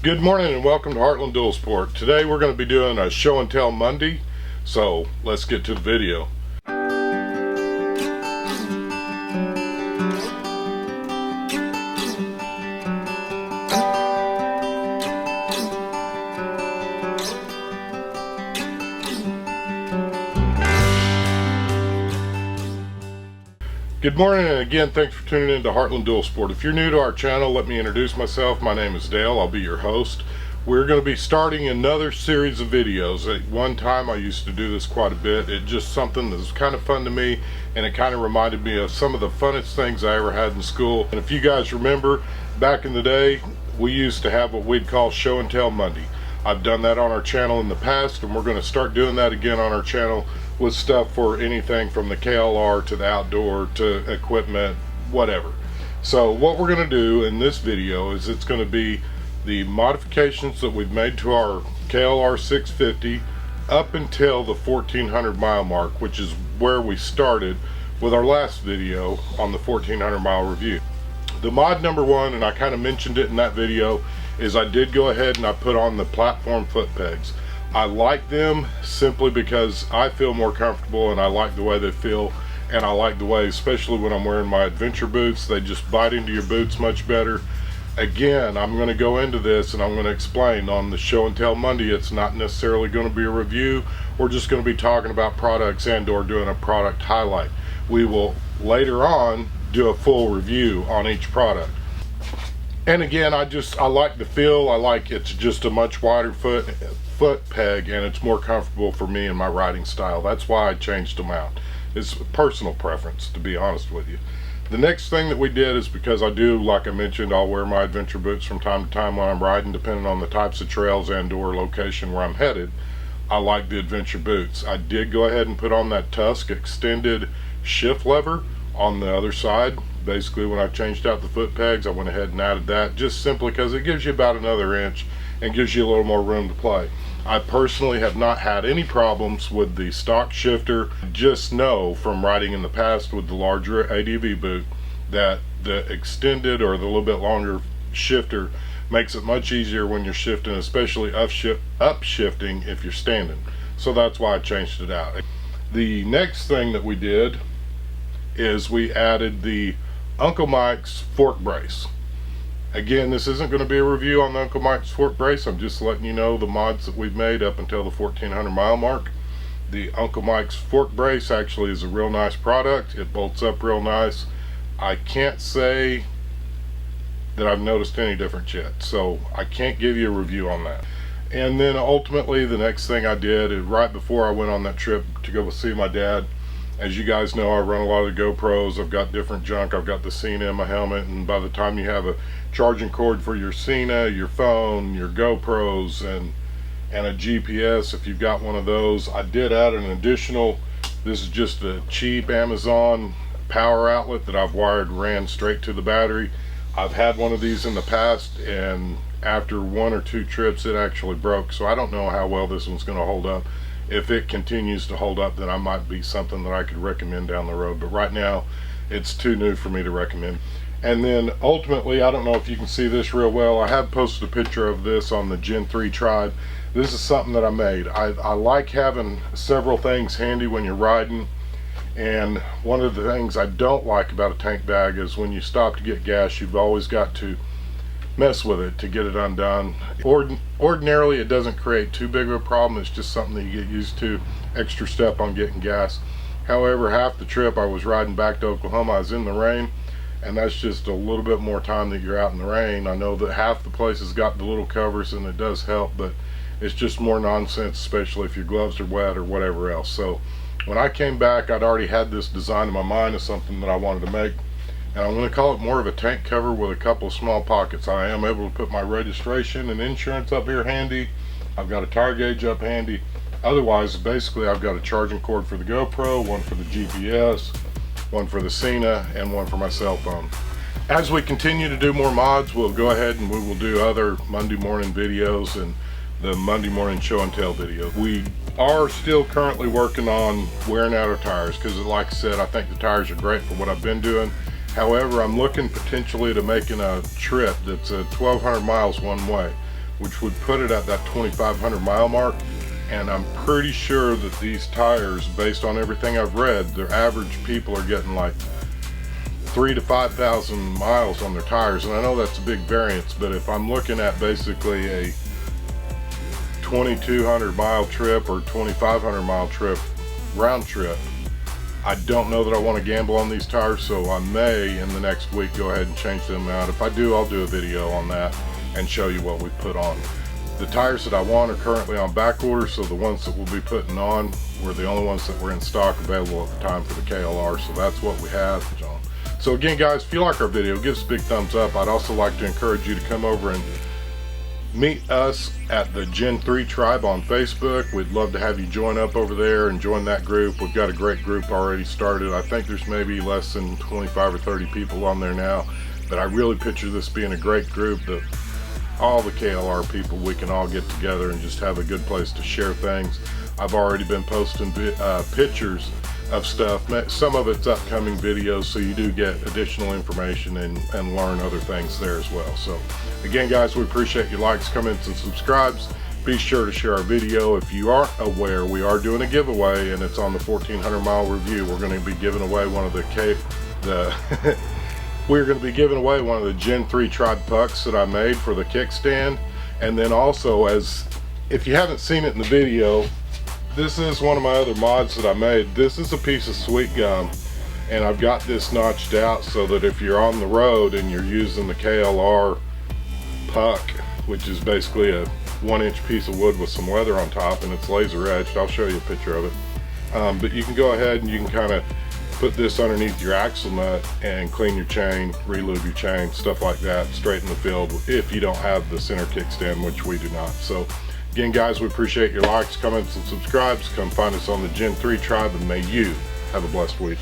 Good morning and welcome to Heartland Dual Sport. Today we're going to be doing a show and tell Monday, so let's get to the video. Good morning, and again, thanks for tuning in to Heartland Dual Sport. If you're new to our channel, let me introduce myself. My name is Dale. I'll be your host. We're going to be starting another series of videos. At one time, I used to do this quite a bit. It's just something that was kind of fun to me, and it kind of reminded me of some of the funnest things I ever had in school. And if you guys remember, back in the day, we used to have what we'd call Show and Tell Monday. I've done that on our channel in the past, and we're going to start doing that again on our channel with stuff for anything from the KLR to the outdoor to equipment, whatever. So what we're going to do in this video is it's going to be the modifications that we've made to our KLR 650 up until the 1400 mile mark, which is where we started with our last video on the 1400 mile review. The mod number one, and I kind of mentioned it in that video, is I did go ahead and I put on the platform foot pegs. I like them simply because I feel more comfortable and I like the way they feel, and I like the way, especially when I'm wearing my adventure boots, they just bite into your boots much better. Again, I'm going to go into this and I'm going to explain on the Show and Tell Monday. It's not necessarily going to be a review. We're just going to be talking about products and or doing a product highlight. We will later on do a full review on each product. And again, I like the feel. I like it's just a much wider foot peg, and it's more comfortable for me and my riding style. That's why I changed them out. It's personal preference, to be honest with you. The next thing that we did is because I do, like I mentioned, I'll wear my adventure boots from time to time when I'm riding, depending on the types of trails and or location where I'm headed. I like the adventure boots. I did go ahead and put on that Tusk extended shift lever on the other side. Basically, when I changed out the foot pegs, I went ahead and added that, just simply because it gives you about another inch and gives you a little more room to play. I personally have not had any problems with the stock shifter. Just know from riding in the past with the larger ADV boot that the extended or the little bit longer shifter makes it much easier when you're shifting, especially upshifting if you're standing. So that's why I changed it out. The next thing that we did is we added the Uncle Mike's fork brace. Again, this isn't going to be a review on the Uncle Mike's fork brace. I'm just letting you know the mods that we've made up until the 1400 mile mark. The Uncle Mike's fork brace actually is a real nice product. It bolts up real nice. I can't say that I've noticed any difference yet, so I can't give you a review on that. And then ultimately the next thing I did is right before I went on that trip to go see my dad. As you guys know, I run a lot of the GoPros. I've got different junk. I've got the Cena in my helmet, and by the time you have a charging cord for your Cena, your phone, your GoPros, and a GPS, if you've got one of those, I did add an additional, this is just a cheap Amazon power outlet that I've ran straight to the battery. I've had one of these in the past, and after one or two trips it actually broke, so I don't know how well this one's going to hold up. If it continues to hold up, then I might be something that I could recommend down the road, but right now it's too new for me to recommend. And then ultimately, I don't know if you can see this real well, I have posted a picture of this on the Gen 3 Tribe. This is something that I made. I like having several things handy when you're riding, and one of the things I don't like about a tank bag is when you stop to get gas, you've always got to mess with it to get it undone. Ordinarily it doesn't create too big of a problem. It's just something that you get used to, extra step on getting gas. However, half the trip I was riding back to Oklahoma, I was in the rain, and that's just a little bit more time that you're out in the rain. I know that half the places got the little covers and it does help, but it's just more nonsense, especially if your gloves are wet or whatever else. So when I came back, I'd already had this design in my mind of something that I wanted to make, and I'm going to call it more of a tank cover with a couple of small pockets. I am able to put my registration and insurance up here handy. I've got a tire gauge up handy. Otherwise, basically, I've got a charging cord for the GoPro, one for the GPS, one for the Cena, and one for my cell phone. As we continue to do more mods, we'll go ahead and we will do other Monday morning videos and the Monday morning show and tell video. We are still currently working on wearing out our tires because, like I said, I think the tires are great for what I've been doing. However, I'm looking potentially to making a trip that's 1,200 miles one way. which would put it at that 2,500 mile mark. And I'm pretty sure that these tires, based on everything I've read, their average people are getting like 3,000 to 5,000 miles on their tires. And I know that's a big variance, but if I'm looking at basically a 2,200 mile trip or 2,500 mile trip, round trip, I don't know that I want to gamble on these tires, so I may in the next week go ahead and change them out. If I do, I'll do a video on that and show you what we put on. The tires that I want are currently on back order, so the ones that we'll be putting on were the only ones that were in stock available at the time for the KLR, so that's what we have. So again guys, if you like our video, give us a big thumbs up. I'd also like to encourage you to come over and meet us at the Gen 3 tribe on Facebook. We'd love to have you join up over there and join that group. We've got a great group already started. I think there's maybe less than 25 or 30 people on there now, but I really picture this being a great group that all the KLR people, we can all get together and just have a good place to share things. I've already been posting pictures of stuff. Some of it's upcoming videos, so you do get additional information and learn other things there as well. So again guys, we appreciate your likes, comments, and subscribes. Be sure to share our video. If you aren't aware, we are doing a giveaway, and it's on the 1,400 mile review. We're going to be giving away one of we're going to be giving away one of the Gen 3 Tribe pucks that I made for the kickstand. And then also, as if you haven't seen it in the video, this is one of my other mods that I made. This is a piece of sweet gum, and I've got this notched out so that if you're on the road and you're using the KLR puck, which is basically a 1-inch piece of wood with some leather on top, and it's laser edged. I'll show you a picture of it. But you can go ahead and you can kind of put this underneath your axle nut and clean your chain, relube your chain, stuff like that, straighten the field if you don't have the center kickstand, which we do not. So again guys, we appreciate your likes, comments, and subscribes. Come find us on the Gen 3 tribe, and may you have a blessed week.